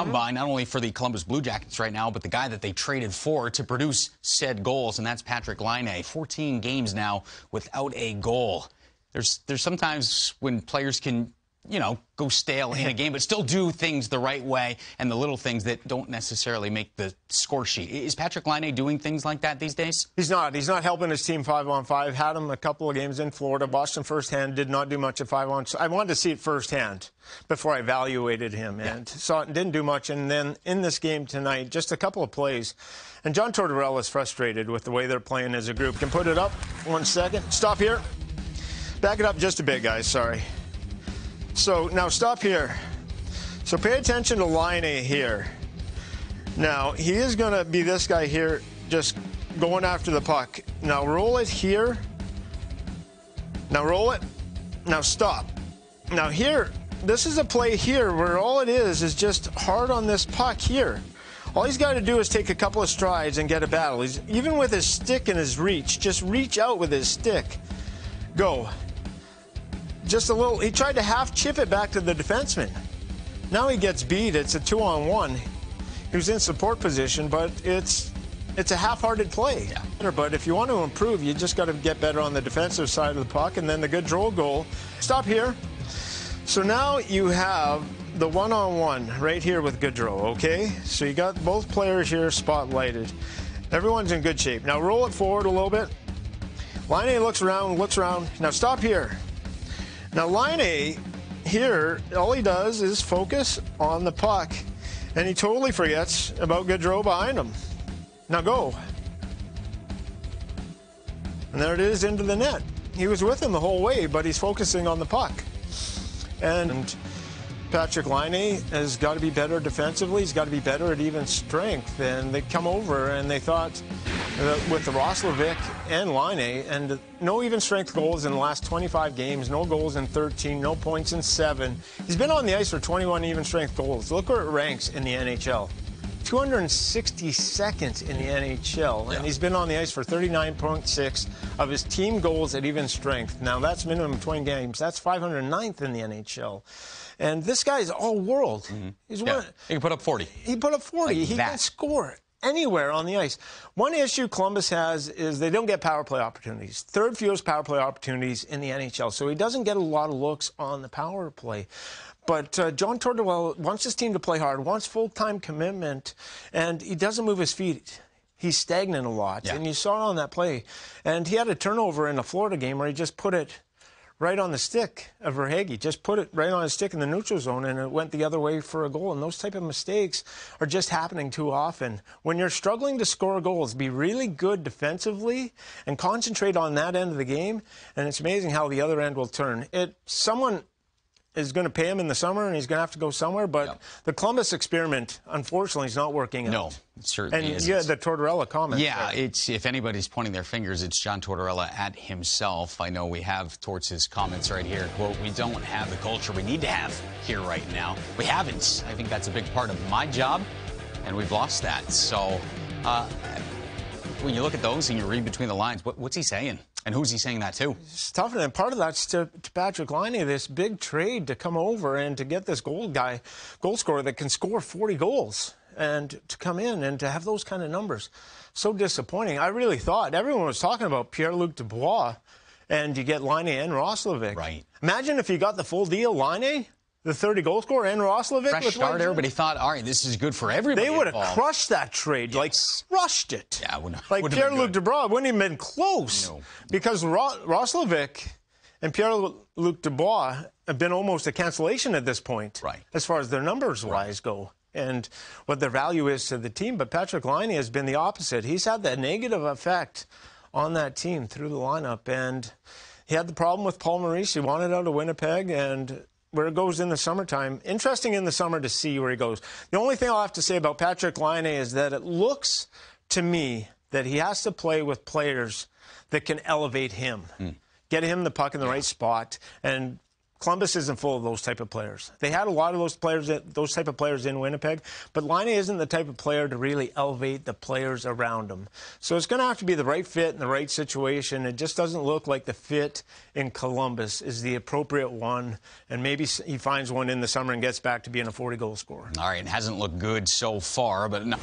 By not only for the Columbus Blue Jackets right now, but the guy that they traded for to produce said goals, and that's Patrik Laine. 14 games now without a goal. There's sometimes when players can, you know, go stale in a game, but still do things the right way and the little things that don't necessarily make the score sheet. Is Patrik Laine doing things like that these days? He's not. He's not helping his team 5-on-5. Had him a couple of games in Florida. Boston firsthand did not do much at 5-on. I wanted to see it firsthand before I evaluated him, and saw it and didn't do much. And then in this game tonight, just a couple of plays. And John Tortorella is frustrated with the way they're playing as a group. Can put it up 1 second. Stop here. Back it up just a bit, guys. Sorry. So now stop here. So pay attention to Laine here. Now he is going to be this guy here, just going after the puck. Now roll it here. Now roll it. Now stop. Now here, this is a play here where all it is just hard on this puck here. All he's got to do is take a couple of strides and get a battle. He's even with his stick in his reach. Just reach out with his stick. Go. Just a little. He tried to half chip it back to the defenseman. Now he gets beat. It's a 2-on-1. He was in support position, but it's a half-hearted play. Yeah. But if you want to improve, you just got to get better on the defensive side of the puck, and then the Gaudreau goal. Stop here. So now you have the 1-on-1 right here with Gaudreau, okay? So you got both players here spotlighted. Everyone's in good shape. Now roll it forward a little bit. Laine looks around. Now stop here. Now Laine here, all he does is focus on the puck, and he totally forgets about Gaudreau behind him. Now go. And there it is into the net. He was with him the whole way, but he's focusing on the puck. And Patrik Laine has got to be better defensively. He's got to be better at even strength. And they come over and they thought with the Roslovic and Laine, and no even strength goals in the last 25 games, no goals in 13, no points in 7. He's been on the ice for 21 even strength goals. Look where it ranks in the NHL. 262nd in the NHL, and he's been on the ice for 39.6 of his team goals at even strength. Now, that's minimum 20 games. That's 509th in the NHL. And this guy is all-world. Mm-hmm. He can put up 40. He put up 40. Like he can score anywhere on the ice. One issue Columbus has is they don't get power play opportunities. Third fewest power play opportunities in the NHL. So he doesn't get a lot of looks on the power play. But John Tortorella wants his team to play hard, wants full-time commitment, and he doesn't move his feet. He's stagnant a lot, and you saw it on that play. And he had a turnover in the Florida game where he just put it right on the stick of Verhaeghe, just put it right on his stick in the neutral zone, and it went the other way for a goal. And those type of mistakes are just happening too often. When you're struggling to score goals, be really good defensively and concentrate on that end of the game, and it's amazing how the other end will turn. Someone is going to pay him in the summer, and he's going to have to go somewhere. But the Columbus experiment, unfortunately, is not working out. No, it certainly isn't. And the Tortorella comment. Yeah, if anybody's pointing their fingers, it's John Tortorella at himself. I know we have towards his comments right here, quote, "We don't have the culture we need to have here right now. We haven't. I think that's a big part of my job, and we've lost that." So when you look at those and you read between the lines, what's he saying? And who's he saying that to? It's tough, and part of that's to Patrik Laine, this big trade to come over and to get this goal scorer that can score 40 goals, and to come in and to have those kind of numbers. So disappointing. I really thought everyone was talking about Pierre-Luc Dubois, and you get Laine and Roslovic. Right. Imagine if you got the full deal, Laine, the 30 goal scorer, and Roslovic. Fresh start. Everybody thought, all right, this is good for everybody. They would have crushed that trade, like crushed it. Yeah, like Pierre-Luc Dubois wouldn't even been close. No. Because Roslovic and Pierre-Luc Dubois have been almost a cancellation at this point, right, as far as their numbers-wise go and what their value is to the team. But Patrik Laine has been the opposite. He's had that negative effect on that team through the lineup. And he had the problem with Paul Maurice. He wanted out of Winnipeg, and where it goes in the summertime. Interesting in the summer to see where he goes. The only thing I'll have to say about Patrik Laine is that it looks to me that he has to play with players that can elevate him, get him the puck in the right spot, and Columbus isn't full of those type of players. They had a lot of those type of players in Winnipeg, but Laine isn't the type of player to really elevate the players around him. So it's going to have to be the right fit in the right situation. It just doesn't look like the fit in Columbus is the appropriate one, and maybe he finds one in the summer and gets back to being a 40-goal scorer. All right, it hasn't looked good so far, but no.